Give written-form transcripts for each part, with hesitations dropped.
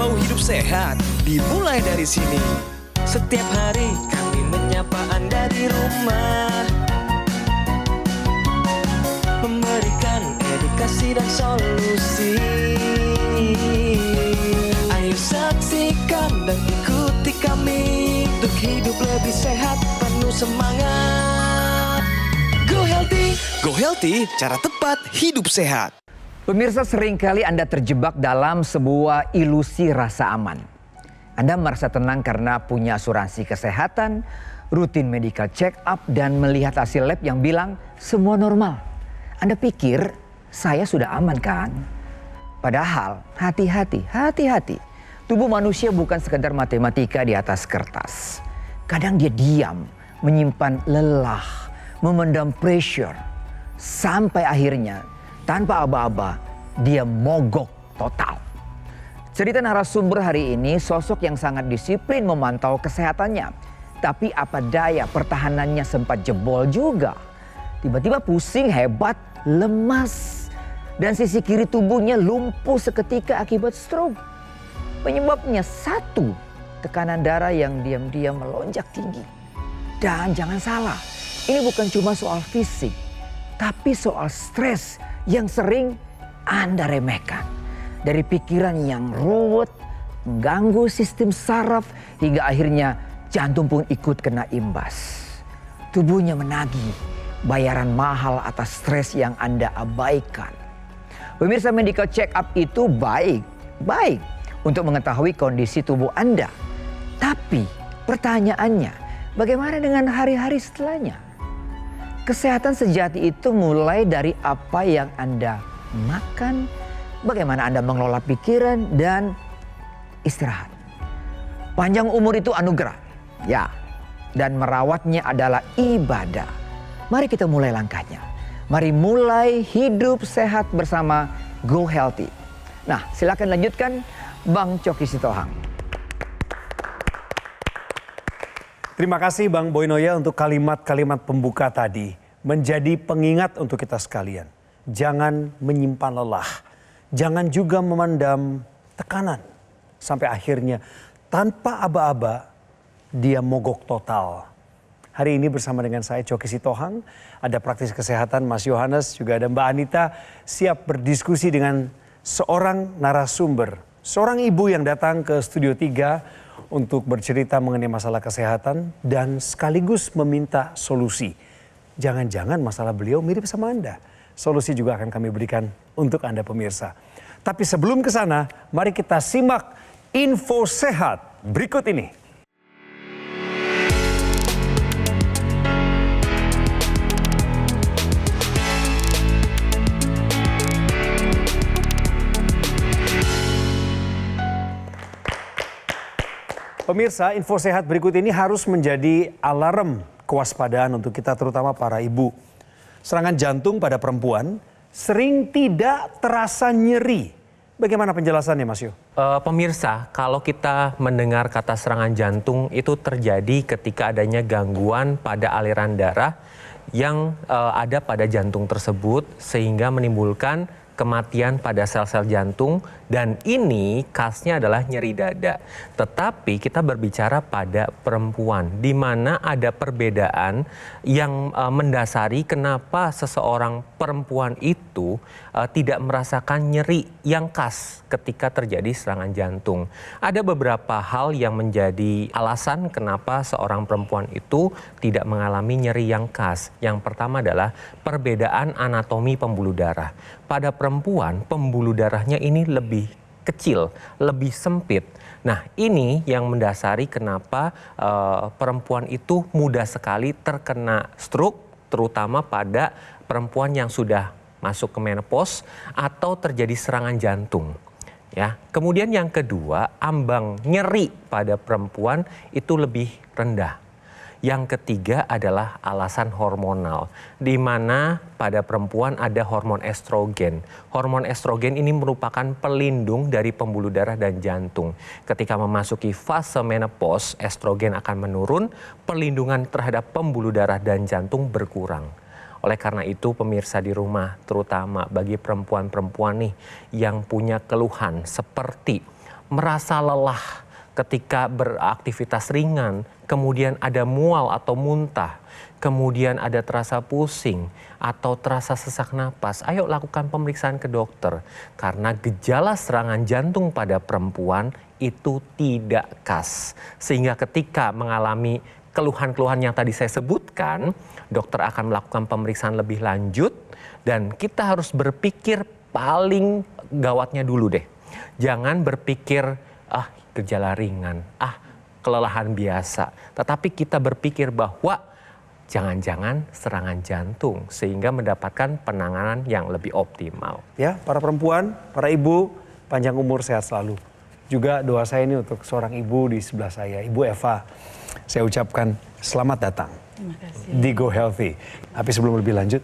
Mau hidup sehat, dimulai dari sini. Setiap hari kami menyapa Anda di rumah, memberikan edukasi dan solusi. Ayo saksikan dan ikuti kami untuk hidup lebih sehat, penuh semangat. Go Healthy. Go Healthy, cara tepat hidup sehat. Pemirsa, seringkali Anda terjebak dalam sebuah ilusi rasa aman. Anda merasa tenang karena punya asuransi kesehatan, rutin medical check up, dan melihat hasil lab yang bilang semua normal. Anda pikir saya sudah aman kan? Padahal hati-hati. Tubuh manusia bukan sekadar matematika di atas kertas. Kadang dia diam, menyimpan lelah, memendam pressure. Sampai akhirnya tanpa aba-aba dia mogok total. Cerita narasumber hari ini sosok yang sangat disiplin memantau kesehatannya. Tapi apa daya pertahanannya sempat jebol juga. Tiba-tiba pusing hebat, lemas. Dan sisi kiri tubuhnya lumpuh seketika akibat stroke. Penyebabnya satu, tekanan darah yang diam-diam melonjak tinggi. Dan jangan salah, ini bukan cuma soal fisik, tapi soal stres yang sering Anda remehkan. Dari pikiran yang ruwet, mengganggu sistem saraf, hingga akhirnya jantung pun ikut kena imbas. Tubuhnya menagih bayaran mahal atas stres yang Anda abaikan. Pemirsa, medical check up itu baik untuk mengetahui kondisi tubuh Anda. Tapi pertanyaannya, bagaimana dengan hari-hari setelahnya? Kesehatan sejati itu mulai dari apa yang Anda makan, bagaimana Anda mengelola pikiran, dan istirahat. Panjang umur itu anugerah, ya, dan merawatnya adalah ibadah. Mari kita mulai langkahnya. Mari mulai hidup sehat bersama Go Healthy. Nah, silakan lanjutkan Bang Coki Sitohang. Terima kasih Bang Boy Noya untuk kalimat-kalimat pembuka tadi. Menjadi pengingat untuk kita sekalian. Jangan menyimpan lelah. Jangan juga memendam tekanan. Sampai akhirnya tanpa aba-aba dia mogok total. Hari ini bersama dengan saya Coki Sitohang. Ada praktisi kesehatan Mas Yohanes, juga ada Mbak Anita. Siap berdiskusi dengan seorang narasumber. Seorang ibu yang datang ke Studio 3 untuk bercerita mengenai masalah kesehatan dan sekaligus meminta solusi. Jangan-jangan masalah beliau mirip sama Anda. Solusi juga akan kami berikan untuk Anda pemirsa. Tapi sebelum ke sana, mari kita simak info sehat berikut ini. Pemirsa, info sehat berikut ini harus menjadi alarm kewaspadaan untuk kita, terutama para ibu. Serangan jantung pada perempuan sering tidak terasa nyeri. Bagaimana penjelasannya, Mas Yo? Pemirsa, kalau kita mendengar kata serangan jantung itu terjadi ketika adanya gangguan pada aliran darah yang ada pada jantung tersebut sehingga menimbulkan kematian pada sel-sel jantung, dan ini khasnya adalah nyeri dada. Tetapi kita berbicara pada perempuan, di mana ada perbedaan yang mendasari kenapa seseorang perempuan itu tidak merasakan nyeri yang khas ketika terjadi serangan jantung. Ada beberapa hal yang menjadi alasan kenapa seorang perempuan itu tidak mengalami nyeri yang khas. Yang pertama adalah perbedaan anatomi pembuluh darah. Pada perempuan, pembuluh darahnya ini lebih kecil, lebih sempit. Nah, ini yang mendasari kenapa perempuan itu mudah sekali terkena stroke, terutama pada perempuan yang sudah masuk ke menopause atau terjadi serangan jantung. Ya. Kemudian yang kedua, ambang nyeri pada perempuan itu lebih rendah. Yang ketiga adalah alasan hormonal, di mana pada perempuan ada hormon estrogen. Hormon estrogen ini merupakan pelindung dari pembuluh darah dan jantung. Ketika memasuki fase menopause, estrogen akan menurun, perlindungan terhadap pembuluh darah dan jantung berkurang. Oleh karena itu, pemirsa di rumah, terutama bagi perempuan-perempuan nih yang punya keluhan seperti merasa lelah ketika beraktivitas ringan, kemudian ada mual atau muntah, kemudian ada terasa pusing atau terasa sesak napas, ayo lakukan pemeriksaan ke dokter. Karena gejala serangan jantung pada perempuan itu tidak khas. Sehingga ketika mengalami keluhan-keluhan yang tadi saya sebutkan, dokter akan melakukan pemeriksaan lebih lanjut dan kita harus berpikir paling gawatnya dulu deh. Jangan berpikir, gejala ringan, kelelahan biasa. Tetapi kita berpikir bahwa jangan-jangan serangan jantung sehingga mendapatkan penanganan yang lebih optimal. Ya, para perempuan, para ibu, panjang umur, sehat selalu. Juga doa saya ini untuk seorang ibu di sebelah saya, Ibu Eva. Saya ucapkan selamat datang di Go Healthy. Tapi sebelum lebih lanjut,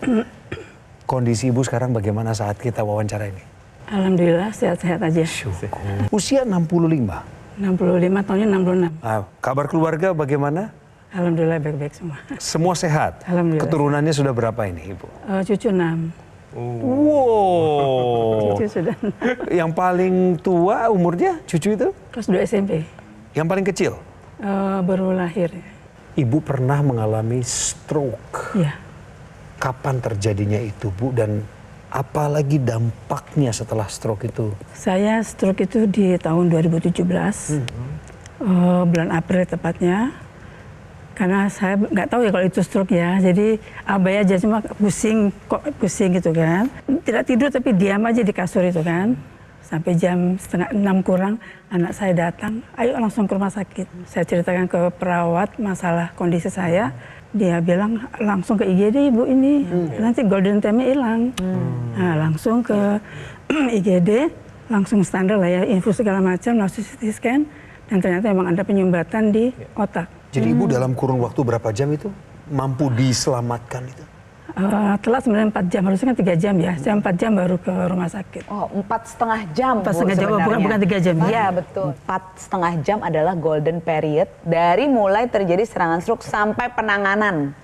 kondisi ibu sekarang bagaimana saat kita wawancara ini? Alhamdulillah sehat-sehat aja. Syukur. Usia 65. 65 tahunnya 66. Kabar keluarga bagaimana? Alhamdulillah baik-baik semua. Semua sehat? Alhamdulillah. Keturunannya sudah berapa ini Ibu? Cucu 6. Wow. Cucu sudah. Yang paling tua umurnya cucu itu? Kelas 2 SMP. Yang paling kecil? Baru lahir. Ibu pernah mengalami stroke. Iya. Kapan terjadinya itu Bu? Dan apalagi dampaknya setelah stroke itu? Saya stroke itu di tahun 2017. Bulan April tepatnya. Karena saya nggak tahu ya kalau itu stroke ya. Jadi abai aja cuma pusing gitu kan. Tidak tidur tapi diam aja di kasur itu kan. Sampai jam 5:30 kurang anak saya datang, ayo langsung ke rumah sakit. Saya ceritakan ke perawat masalah kondisi saya. Dia bilang langsung ke IGD Ibu ini, nanti golden time-nya hilang. Nah, langsung ke IGD, langsung standar lah ya, infus segala macam, langsung CT scan. Dan ternyata memang ada penyumbatan di otak. Jadi Ibu dalam kurun waktu berapa jam itu mampu diselamatkan itu? Telat sebenarnya 4 jam, harusnya kan 3 jam ya. Jam 4 jam baru ke rumah sakit. Oh, 4,5 jam. 4,5 jam, bukan 3 jam. Iya betul. 4,5 jam adalah golden period dari mulai terjadi serangan stroke sampai penanganan.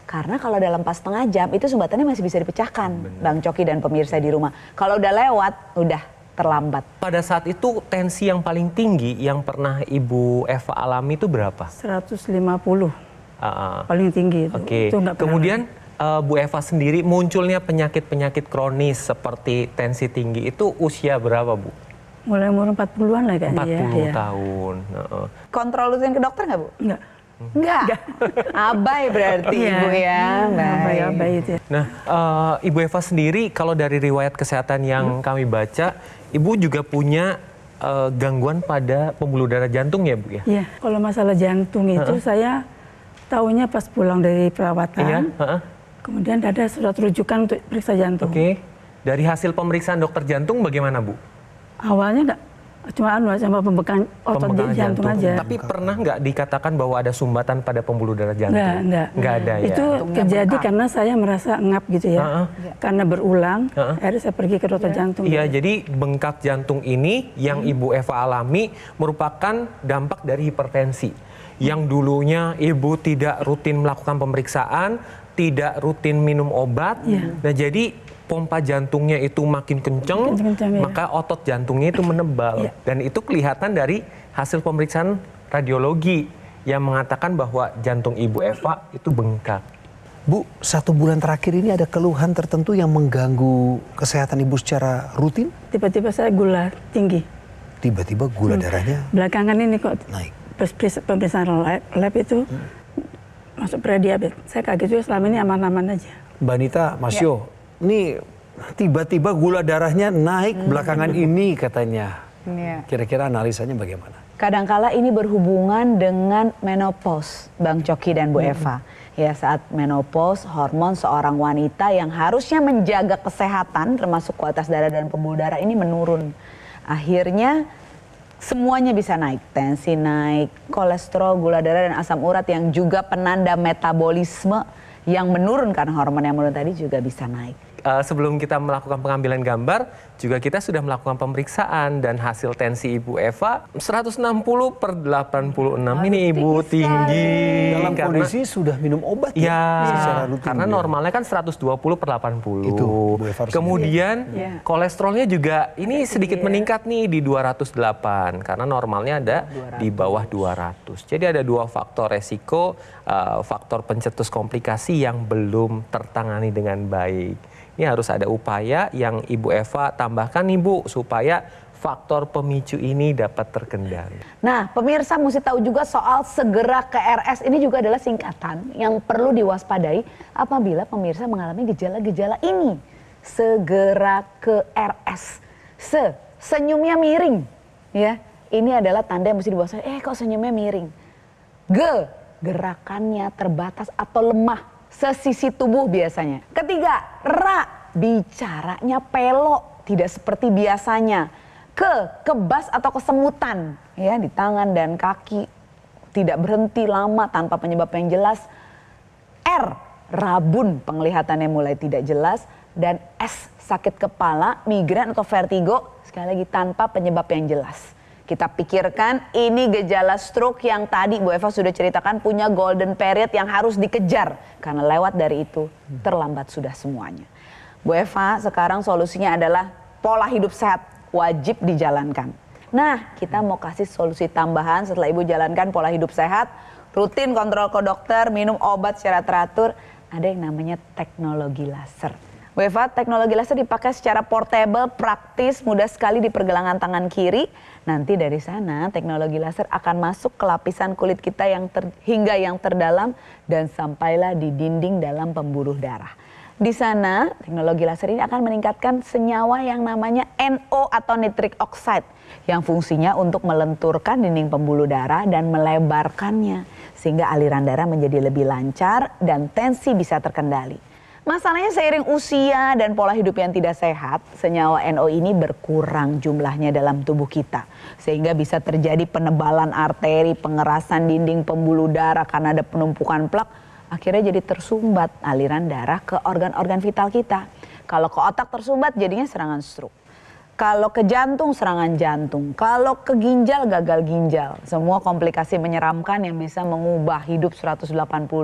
Karena kalau dalam 4,5 jam itu sumbatannya masih bisa dipecahkan, Bang Coki dan pemirsa di rumah. Kalau udah lewat, udah terlambat. Pada saat itu tensi yang paling tinggi yang pernah Ibu Eva alami itu berapa? 150. Paling tinggi itu. Oke. Itu nggak pernah. Kemudian Bu Eva sendiri munculnya penyakit-penyakit kronis seperti tensi tinggi itu usia berapa Bu? Mulai umur 40-an lah kayaknya 40 ya. tahun. Kontrol rutin ke dokter nggak Bu? Enggak. Enggak. Abai berarti Iya. Ibu ya. Baik. Abai itu ya. Nah, Ibu Eva sendiri kalau dari riwayat kesehatan yang kami baca, Ibu juga punya gangguan pada pembuluh darah jantung ya Bu ya? Iya, kalau masalah jantung itu saya tahunya pas pulang dari perawatan. Iya. Kemudian ada surat rujukan untuk periksa jantung. Oke. Dari hasil pemeriksaan dokter jantung bagaimana Bu? Awalnya enggak, cuma pembekalan otot Pembekalan jantung aja. Tapi pernah nggak dikatakan bahwa ada sumbatan pada pembuluh darah jantung? Nggak ada ya? Itu terjadi karena saya merasa ngap gitu ya. Karena berulang, akhirnya saya pergi ke dokter jantung. Iya, jadi bengkak jantung ini yang Ibu Eva alami merupakan dampak dari hipertensi. Yang dulunya Ibu tidak rutin melakukan pemeriksaan, tidak rutin minum obat. Nah, jadi pompa jantungnya itu makin kenceng, maka otot jantungnya itu menebal. Dan itu kelihatan dari hasil pemeriksaan radiologi yang mengatakan bahwa jantung Ibu Eva itu bengkak. Bu, 1 bulan terakhir ini ada keluhan tertentu yang mengganggu kesehatan Ibu secara rutin? Tiba-tiba saya gula tinggi. Tiba-tiba gula darahnya Belakangan ini kok naik. pemeriksaan lab itu masuk prediabetes. Saya kaget juga, selama ini aman-aman aja. Mbak Nita, Mas Yo, ini tiba-tiba gula darahnya naik belakangan ini katanya. Kira-kira analisanya bagaimana? Kadangkala ini berhubungan dengan menopause, Bang Coki dan Bu Eva. Ya, saat menopause, hormon seorang wanita yang harusnya menjaga kesehatan termasuk kualitas darah dan pembuluh darah ini menurun. Akhirnya semuanya bisa naik, tensi naik, kolesterol, gula darah dan asam urat yang juga penanda metabolisme yang menurun karena hormon yang menurun tadi juga bisa naik. sebelum kita melakukan pengambilan gambar, juga kita sudah melakukan pemeriksaan dan hasil tensi Ibu Eva 160/86. Ini Ibu tinggi. Dalam karena- kondisi sudah minum obat Ya, secara rutin. karena ya. normalnya kan 120/80. Itu, Bu Eva harus Kemudian Iya. kolesterolnya juga ini sedikit meningkat nih di 208 karena normalnya ada di bawah 200. Jadi ada 2 faktor resiko, faktor pencetus komplikasi yang belum tertangani dengan baik. Ini harus ada upaya yang Ibu Eva tambahkan nih Bu, supaya faktor pemicu ini dapat terkendali. Nah, pemirsa mesti tahu juga soal segera ke RS. Ini juga adalah singkatan yang perlu diwaspadai apabila pemirsa mengalami gejala-gejala ini. Segera ke RS. Senyumnya miring. Ya, ini adalah tanda yang mesti diwaspadai. Kok senyumnya miring? Gerakannya terbatas atau lemah. Sesisi tubuh biasanya. Ketiga, bicaranya pelok. Tidak seperti biasanya. Kebas atau kesemutan ya di tangan dan kaki, tidak berhenti lama tanpa penyebab yang jelas. Rabun, penglihatannya mulai tidak jelas. Dan sakit kepala, migrain atau vertigo, sekali lagi tanpa penyebab yang jelas. Kita pikirkan ini gejala stroke yang tadi Bu Eva sudah ceritakan punya golden period yang harus dikejar. Karena lewat dari itu terlambat sudah semuanya. Bu Eva, sekarang solusinya adalah pola hidup sehat wajib dijalankan. Nah, kita mau kasih solusi tambahan setelah Ibu jalankan pola hidup sehat, rutin kontrol ke dokter, minum obat secara teratur, ada yang namanya teknologi laser. Bu Eva, teknologi laser dipakai secara portable, praktis, mudah sekali di pergelangan tangan kiri. Nanti dari sana teknologi laser akan masuk ke lapisan kulit kita hingga yang terdalam dan sampailah di dinding dalam pembuluh darah. Di sana teknologi laser ini akan meningkatkan senyawa yang namanya NO atau nitric oxide yang fungsinya untuk melenturkan dinding pembuluh darah dan melebarkannya sehingga aliran darah menjadi lebih lancar dan tensi bisa terkendali. Masalahnya seiring usia dan pola hidup yang tidak sehat, senyawa NO ini berkurang jumlahnya dalam tubuh kita. Sehingga bisa terjadi penebalan arteri, pengerasan dinding pembuluh darah karena ada penumpukan plak. Akhirnya jadi tersumbat aliran darah ke organ-organ vital kita. Kalau ke otak tersumbat jadinya serangan stroke. Kalau ke jantung serangan jantung. Kalau ke ginjal gagal ginjal. Semua komplikasi menyeramkan yang bisa mengubah hidup 180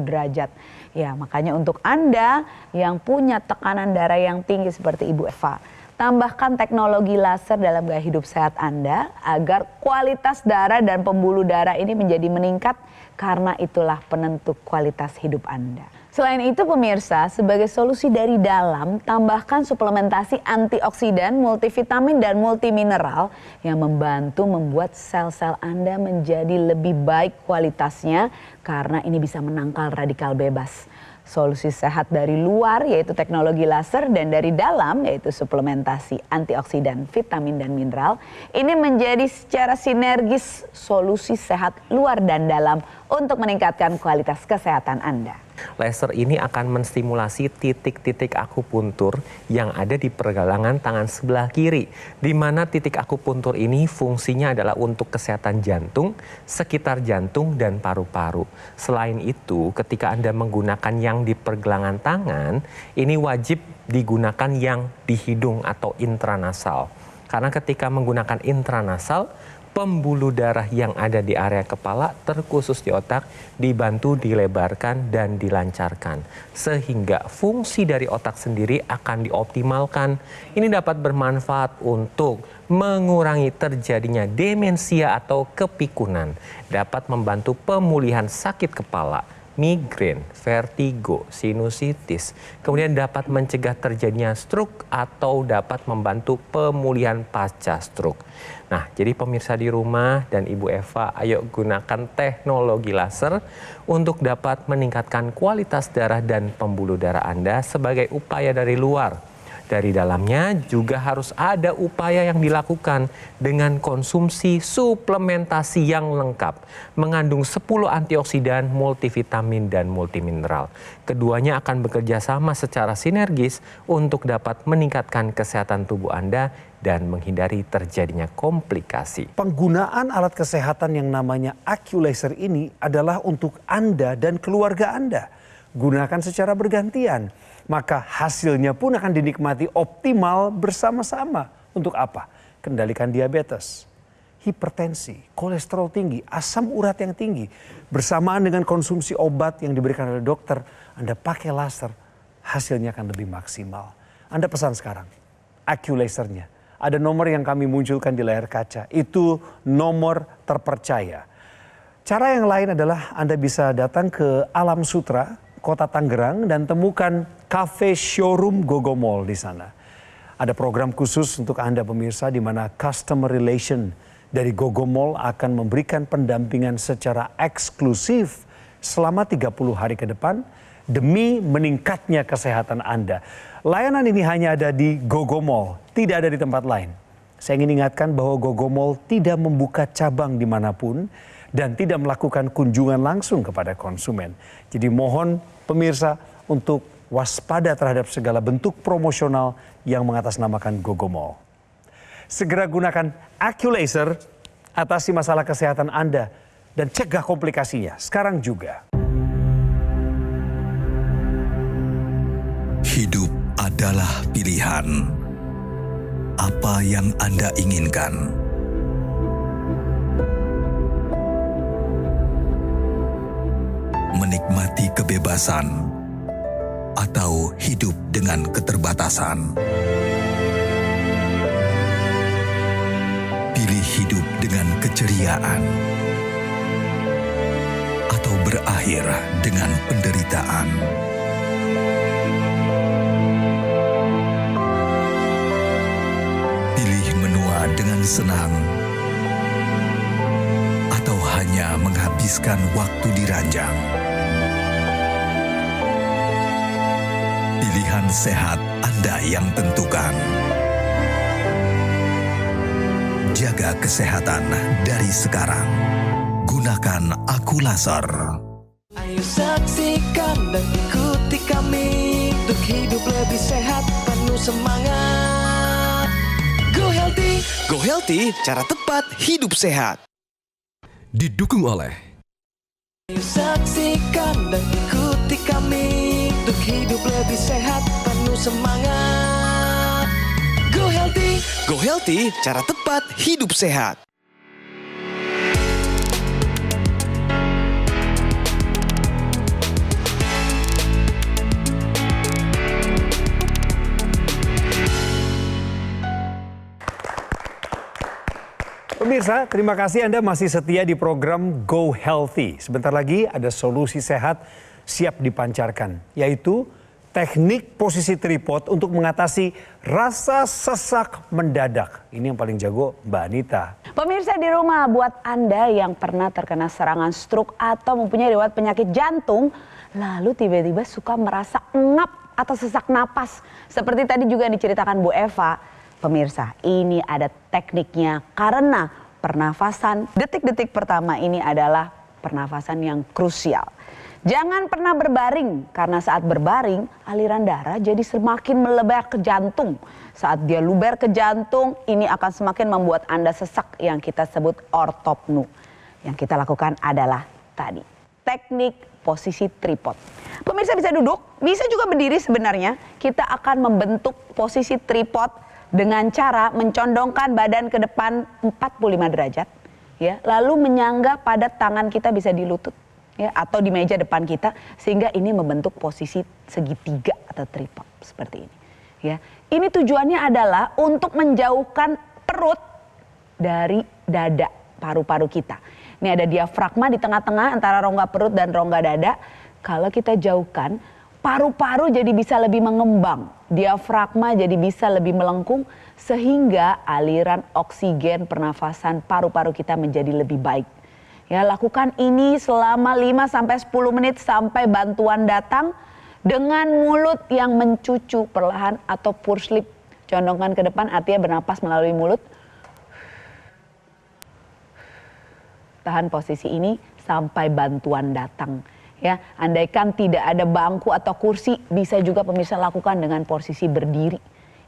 derajat. Ya, makanya untuk Anda yang punya tekanan darah yang tinggi seperti Ibu Eva, tambahkan teknologi laser dalam gaya hidup sehat Anda agar kualitas darah dan pembuluh darah ini menjadi meningkat karena itulah penentu kualitas hidup Anda. Selain itu pemirsa, sebagai solusi dari dalam, tambahkan suplementasi antioksidan, multivitamin dan multimineral yang membantu membuat sel-sel Anda menjadi lebih baik kualitasnya karena ini bisa menangkal radikal bebas. Solusi sehat dari luar yaitu teknologi laser dan dari dalam yaitu suplementasi antioksidan, vitamin dan mineral. Ini menjadi secara sinergis solusi sehat luar dan dalam untuk meningkatkan kualitas kesehatan Anda. Laser ini akan menstimulasi titik-titik akupuntur yang ada di pergelangan tangan sebelah kiri. Di mana titik akupuntur ini fungsinya adalah untuk kesehatan jantung, sekitar jantung dan paru-paru. Selain itu, ketika Anda menggunakan yang di pergelangan tangan, ini wajib digunakan yang di hidung atau intranasal. Karena ketika menggunakan intranasal, pembuluh darah yang ada di area kepala terkhusus di otak dibantu dilebarkan dan dilancarkan. Sehingga fungsi dari otak sendiri akan dioptimalkan. Ini dapat bermanfaat untuk mengurangi terjadinya demensia atau kepikunan. Dapat membantu pemulihan sakit kepala, migrain, vertigo, sinusitis. Kemudian dapat mencegah terjadinya stroke atau dapat membantu pemulihan pasca stroke. Nah, jadi pemirsa di rumah dan Ibu Eva, ayo gunakan teknologi laser untuk dapat meningkatkan kualitas darah dan pembuluh darah Anda sebagai upaya dari luar. Dari dalamnya juga harus ada upaya yang dilakukan dengan konsumsi suplementasi yang lengkap. Mengandung 10 antioksidan, multivitamin, dan multimineral. Keduanya akan bekerja sama secara sinergis untuk dapat meningkatkan kesehatan tubuh Anda dan menghindari terjadinya komplikasi. Penggunaan alat kesehatan yang namanya AccuLaser ini adalah untuk Anda dan keluarga Anda. Gunakan secara bergantian. maka hasilnya pun akan dinikmati optimal bersama-sama. Untuk apa? Kendalikan diabetes, hipertensi, kolesterol tinggi, asam urat yang tinggi. Bersamaan dengan konsumsi obat yang diberikan oleh dokter, Anda pakai laser, hasilnya akan lebih maksimal. Anda pesan sekarang, AccuLasernya. Ada nomor yang kami munculkan di layar kaca, itu nomor terpercaya. Cara yang lain adalah Anda bisa datang ke Alam Sutra, Kota Tangerang, dan temukan cafe showroom Gogomall di sana. Ada program khusus untuk Anda pemirsa di mana customer relation dari Gogomall akan memberikan pendampingan secara eksklusif selama 30 hari ke depan demi meningkatnya kesehatan Anda. Layanan ini hanya ada di Gogomall, tidak ada di tempat lain. Saya ingin ingatkan bahwa Gogomall tidak membuka cabang dimanapun dan tidak melakukan kunjungan langsung kepada konsumen. Jadi mohon pemirsa untuk waspada terhadap segala bentuk promosional yang mengatasnamakan Gogomall. Segera gunakan AccuLaser, atasi masalah kesehatan Anda dan cegah komplikasinya sekarang juga. Hidup adalah pilihan. Apa yang Anda inginkan? Menikmati kebebasan atau hidup dengan keterbatasan? Pilih hidup dengan keceriaan atau berakhir dengan penderitaan? Pilih menua dengan senang atau hanya menghabiskan waktu di ranjang? Pilihan sehat Anda yang tentukan. Jaga kesehatan dari sekarang. Gunakan AccuLaser. Ayo saksikan dan ikuti kami untuk hidup lebih sehat, penuh semangat. Go Healthy. Go Healthy, cara tepat hidup sehat. Didukung oleh Ayo saksikan dan ikuti kami untuk hidup lebih sehat, penuh semangat. Go Healthy. Go Healthy, cara tepat hidup sehat. Pemirsa, terima kasih Anda masih setia di program Go Healthy. Sebentar lagi ada solusi sehat siap dipancarkan, yaitu teknik posisi tripod untuk mengatasi rasa sesak mendadak. Ini yang paling jago Mbak Anita. Pemirsa di rumah, buat Anda yang pernah terkena serangan stroke atau mempunyai riwayat penyakit jantung, lalu tiba-tiba suka merasa engap atau sesak napas. Seperti tadi juga diceritakan Bu Eva, pemirsa, ini ada tekniknya karena pernafasan detik-detik pertama ini adalah pernafasan yang krusial. Jangan pernah berbaring, karena saat berbaring aliran darah jadi semakin melebar ke jantung. Saat dia luber ke jantung, ini akan semakin membuat Anda sesak yang kita sebut ortopnu. Yang kita lakukan adalah tadi, teknik posisi tripod. Pemirsa bisa duduk, bisa juga berdiri sebenarnya. Kita akan membentuk posisi tripod dengan cara mencondongkan badan ke depan 45 derajat. Ya, lalu menyangga pada tangan kita bisa di lutut. Ya, atau di meja depan kita, sehingga ini membentuk posisi segitiga atau tripod seperti ini. Ya, ini tujuannya adalah untuk menjauhkan perut dari dada, paru-paru kita. Ini ada diafragma di tengah-tengah antara rongga perut dan rongga dada. Kalau kita jauhkan, paru-paru jadi bisa lebih mengembang, diafragma jadi bisa lebih melengkung, sehingga aliran oksigen pernafasan paru-paru kita menjadi lebih baik. Ya, lakukan ini selama 5-10 menit sampai bantuan datang dengan mulut yang mencucu perlahan atau pursed lip. Condongkan ke depan, artinya bernapas melalui mulut. Tahan posisi ini sampai bantuan datang. Ya, andaikan tidak ada bangku atau kursi, bisa juga pemirsa lakukan dengan posisi berdiri.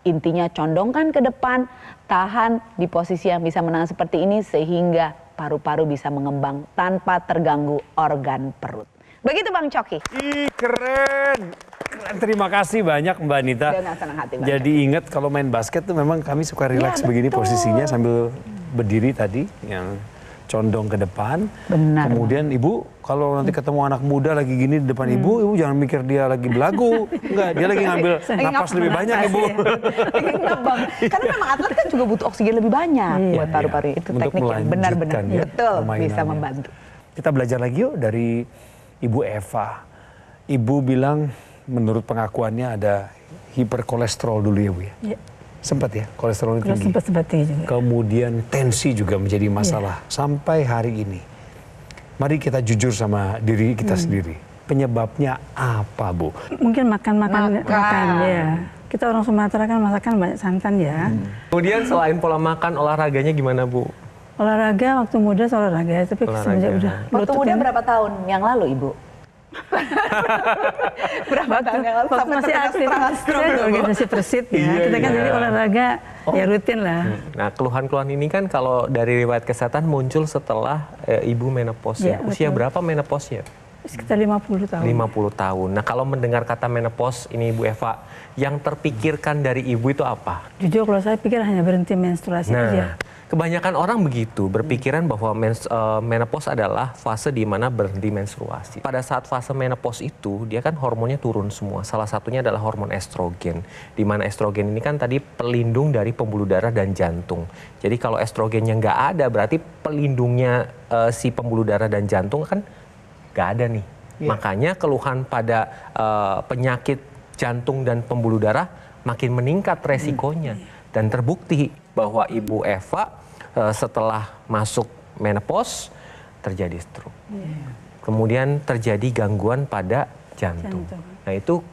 Intinya condongkan ke depan, tahan di posisi yang bisa menahan seperti ini sehingga paru-paru bisa mengembang tanpa terganggu organ perut. Begitu Bang Coki. Ih, keren. Terima kasih banyak Mbak Anita. Dengan senang hati, Bang Jadi ingat kalau main basket tuh memang kami suka rileks begini betul. posisinya sambil berdiri tadi yang condong ke depan. Benar. Kemudian Ibu kalau nanti ketemu anak muda lagi gini di depan Ibu jangan mikir dia lagi belagu. Enggak, dia lagi ngambil napas lebih banyak Ibu. Bang. Karena memang atlet kan juga butuh oksigen lebih banyak buat paru-paru. Itu Untuk teknik yang benar-benar melanjutkan ya, betul bisa permainannya. membantu. Kita belajar lagi yuk dari Ibu Eva. Ibu bilang menurut pengakuannya ada hiperkolesterol dulu ya Bu ya? Iya. Sempat ya kolesterol Kalau tinggi. sempat juga. Kemudian tensi juga menjadi masalah sampai hari ini. Mari kita jujur sama diri kita sendiri. Penyebabnya apa Bu? Mungkin makan ya. Kita orang Sumatera kan masakan banyak santan ya. Kemudian selain pola makan, olahraganya gimana Bu? Olahraga waktu muda olahraga, tapi Olahraga. semenjak udah Waktu lutut muda kan. berapa tahun yang lalu Ibu? Berapa tahun yang lalu Waktu sampai masih terkena aktif, serangan saya stroke? di organisasi Persit ya. Kita kan jadi olahraga ya rutin lah. Nah, keluhan-keluhan ini kan kalau dari riwayat kesehatan muncul setelah ibu menopause ya. Iya, Usia betul. berapa menopause-nya? Sekitar 50 tahun. 50 tahun. Nah, kalau mendengar kata menopause ini Ibu Eva, yang terpikirkan dari ibu itu apa? Jujur kalau saya pikir hanya berhenti menstruasi aja. Nah, kebanyakan orang begitu berpikiran bahwa menopause adalah fase di mana berhenti menstruasi. Pada saat fase menopause itu, dia kan hormonnya turun semua. Salah satunya adalah hormon estrogen. Di mana estrogen ini kan tadi pelindung dari pembuluh darah dan jantung. Jadi kalau estrogennya nggak ada, berarti pelindungnya si pembuluh darah dan jantung kan nggak ada nih. Makanya keluhan pada penyakit jantung dan pembuluh darah makin meningkat resikonya. Dan terbukti bahwa Ibu Eva setelah masuk menopause terjadi stroke. Kemudian terjadi gangguan pada jantung. Nah itu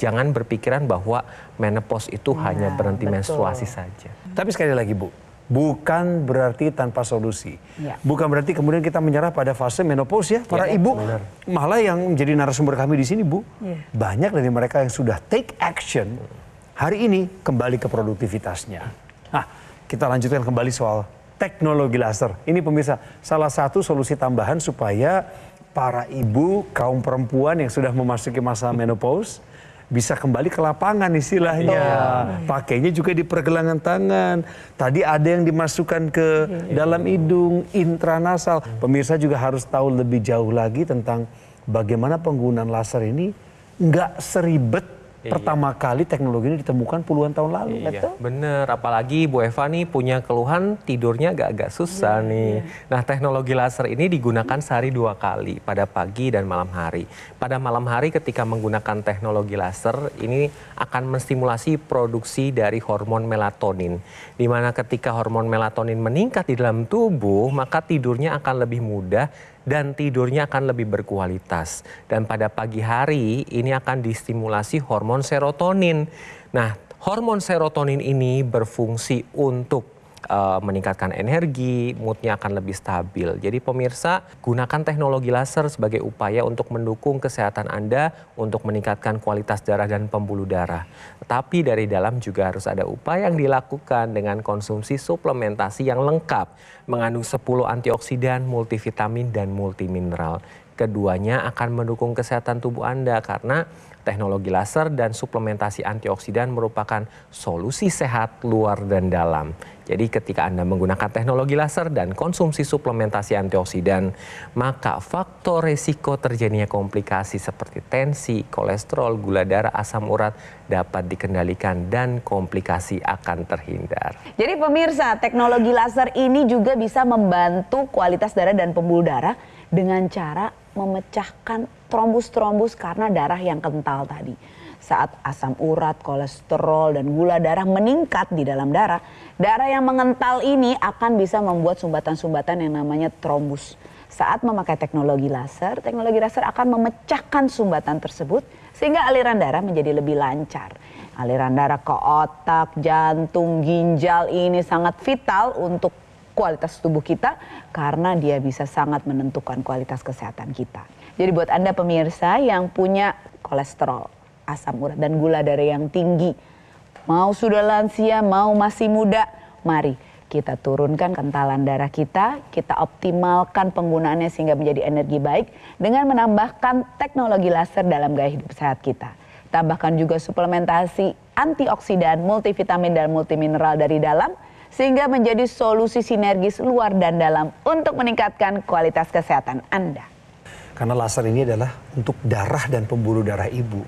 jangan berpikiran bahwa menopause itu hanya berhenti menstruasi saja. Tapi sekali lagi Bu, bukan berarti tanpa solusi. Ya. Bukan berarti kemudian kita menyerah pada fase menopause ya. Para ibu, malah yang menjadi narasumber kami di sini Bu, banyak dari mereka yang sudah take action hari ini kembali ke produktivitasnya. Nah, kita lanjutkan kembali soal teknologi laser. Ini pemirsa, salah satu solusi tambahan supaya para ibu, kaum perempuan yang sudah memasuki masa menopause bisa kembali ke lapangan istilahnya. Pakainya juga di pergelangan tangan. Tadi ada yang dimasukkan ke dalam hidung, intranasal. Pemirsa juga harus tahu lebih jauh lagi tentang bagaimana penggunaan laser ini nggak seribet pertama kali teknologi ini ditemukan puluhan tahun lalu. Iya, bener. Apalagi Bu Eva nih punya keluhan tidurnya agak-agak susah nih. Nah, teknologi laser ini digunakan sehari 2 kali, pada pagi dan malam hari. Pada malam hari ketika menggunakan teknologi laser, ini akan menstimulasi produksi dari hormon melatonin. Di mana ketika hormon melatonin meningkat di dalam tubuh, maka tidurnya akan lebih mudah dan tidurnya akan lebih berkualitas. Dan pada pagi hari ini akan distimulasi hormon serotonin. Nah, hormon serotonin ini berfungsi untuk meningkatkan energi, moodnya akan lebih stabil. Jadi pemirsa, gunakan teknologi laser sebagai upaya untuk mendukung kesehatan Anda untuk meningkatkan kualitas darah dan pembuluh darah. Tetapi dari dalam juga harus ada upaya yang dilakukan dengan konsumsi suplementasi yang lengkap, mengandung 10 antioksidan, multivitamin, dan multimineral. Keduanya akan mendukung kesehatan tubuh Anda karena teknologi laser dan suplementasi antioksidan merupakan solusi sehat luar dan dalam. Jadi ketika Anda menggunakan teknologi laser dan konsumsi suplementasi antioksidan, maka faktor risiko terjadinya komplikasi seperti tensi, kolesterol, gula darah, asam urat dapat dikendalikan dan komplikasi akan terhindar. Jadi pemirsa, teknologi laser ini juga bisa membantu kualitas darah dan pembuluh darah dengan cara memecahkan trombus-trombus karena darah yang kental tadi. Saat asam urat, kolesterol, dan gula darah meningkat di dalam darah, darah yang mengental ini akan bisa membuat sumbatan-sumbatan yang namanya trombus. Saat memakai teknologi laser akan memecahkan sumbatan tersebut sehingga aliran darah menjadi lebih lancar. Aliran darah ke otak, jantung, ginjal ini sangat vital untuk kualitas tubuh kita karena dia bisa sangat menentukan kualitas kesehatan kita. Jadi buat Anda pemirsa yang punya kolesterol, asam urat dan gula darah yang tinggi, mau sudah lansia, mau masih muda, mari kita turunkan kentalan darah kita optimalkan penggunaannya sehingga menjadi energi baik dengan menambahkan teknologi laser dalam gaya hidup sehat kita. Tambahkan juga suplementasi antioksidan, multivitamin dan multimineral dari dalam sehingga menjadi solusi sinergis luar dan dalam untuk meningkatkan kualitas kesehatan Anda. Karena laser ini adalah untuk darah dan pembuluh darah ibu.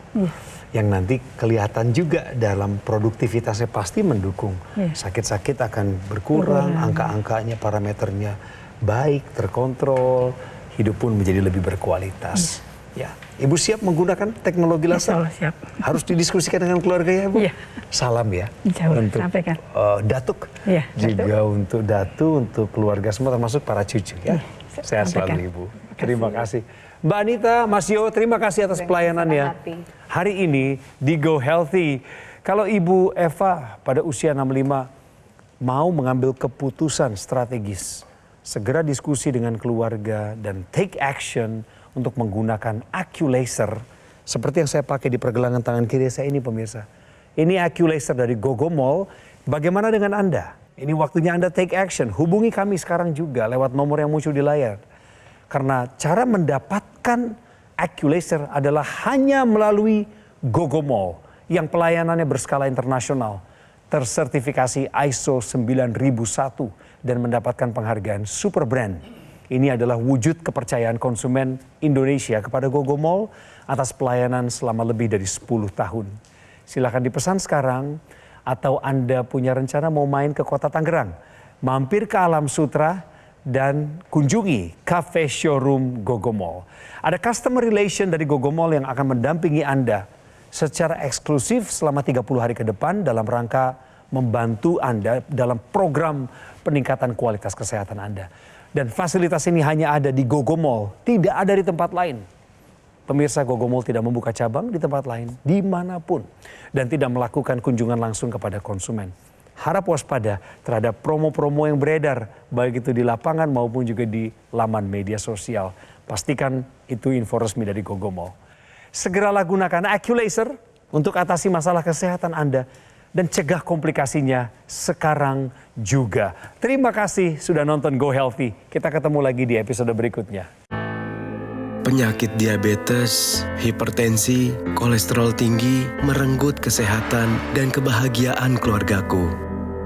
Yang nanti kelihatan juga dalam produktivitasnya pasti mendukung. Sakit-sakit akan berkurang, angka-angkanya, parameternya baik, terkontrol, hidup pun menjadi lebih berkualitas. Ya, Ibu siap menggunakan teknologi laser? Insya Allah siap. Harus didiskusikan dengan keluarga ya, Bu? Iya. Salam ya. Insya Allah, untuk sampaikan. Datuk. Iya, Juga untuk Datu, untuk keluarga semua termasuk para cucu ya. Sehat sampaikan. selalu Ibu. Terima kasih. Mbak Anita, Mas Yo, terima kasih atas pelayanannya. Hari ini di Go Healthy, kalau Ibu Eva pada usia 65 mau mengambil keputusan strategis, segera diskusi dengan keluarga dan take action untuk menggunakan AccuLaser seperti yang saya pakai di pergelangan tangan kiri saya ini pemirsa. Ini AccuLaser dari Gogomall. Bagaimana dengan Anda? Ini waktunya Anda take action. Hubungi kami sekarang juga lewat nomor yang muncul di layar. Karena cara mendapatkan AccuLaser adalah hanya melalui Gogomall yang pelayanannya berskala internasional, tersertifikasi ISO 9001 dan mendapatkan penghargaan Super Brand. Ini adalah wujud kepercayaan konsumen Indonesia kepada Gogomall atas pelayanan selama lebih dari 10 tahun. Silakan dipesan sekarang atau Anda punya rencana mau main ke kota Tangerang, mampir ke Alam Sutra dan kunjungi cafe showroom Gogomall. Ada customer relation dari Gogomall yang akan mendampingi Anda secara eksklusif selama 30 hari ke depan dalam rangka membantu Anda dalam program peningkatan kualitas kesehatan Anda. Dan fasilitas ini hanya ada di Gogomall, tidak ada di tempat lain. Pemirsa, Gogomall tidak membuka cabang di tempat lain, dimanapun. Dan tidak melakukan kunjungan langsung kepada konsumen. Harap waspada terhadap promo-promo yang beredar, baik itu di lapangan maupun juga di laman media sosial. Pastikan itu info resmi dari Gogomall. Segeralah gunakan AccuLaser untuk atasi masalah kesehatan Anda dan cegah komplikasinya sekarang juga. Terima kasih sudah nonton Go Healthy. Kita ketemu lagi di episode berikutnya. Penyakit diabetes, hipertensi, kolesterol tinggi, merenggut kesehatan dan kebahagiaan keluargaku.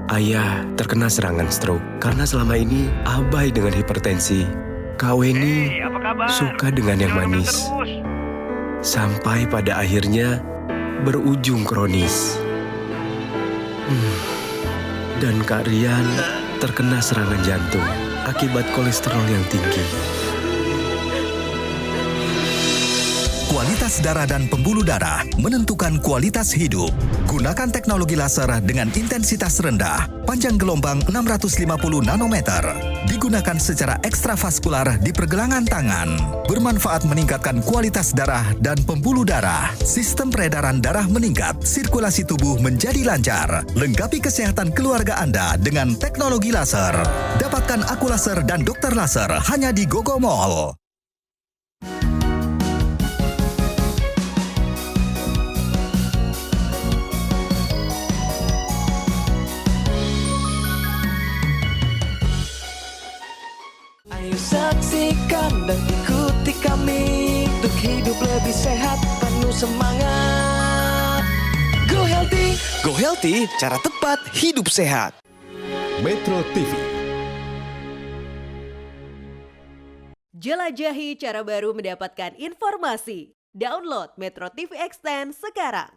Ayah terkena serangan stroke karena selama ini abai dengan hipertensi. Kak Weni suka dengan yang manis. Sampai pada akhirnya berujung kronis. Dan Kak Rian terkena serangan jantung akibat kolesterol yang tinggi. Kualitas darah dan pembuluh darah menentukan kualitas hidup. Gunakan teknologi laser dengan intensitas rendah, panjang gelombang 650 nanometer. Digunakan secara ekstravaskular di pergelangan tangan. Bermanfaat meningkatkan kualitas darah dan pembuluh darah. Sistem peredaran darah meningkat, sirkulasi tubuh menjadi lancar. Lengkapi kesehatan keluarga Anda dengan teknologi laser. Dapatkan AccuLaser dan Dokter Laser hanya di Gogomall. Ayo saksikan dan ikuti kami untuk hidup lebih sehat, penuh semangat. Go Healthy. Go Healthy, cara tepat hidup sehat. Metro TV. Jelajahi cara baru mendapatkan informasi. Download Metro TV Extend sekarang.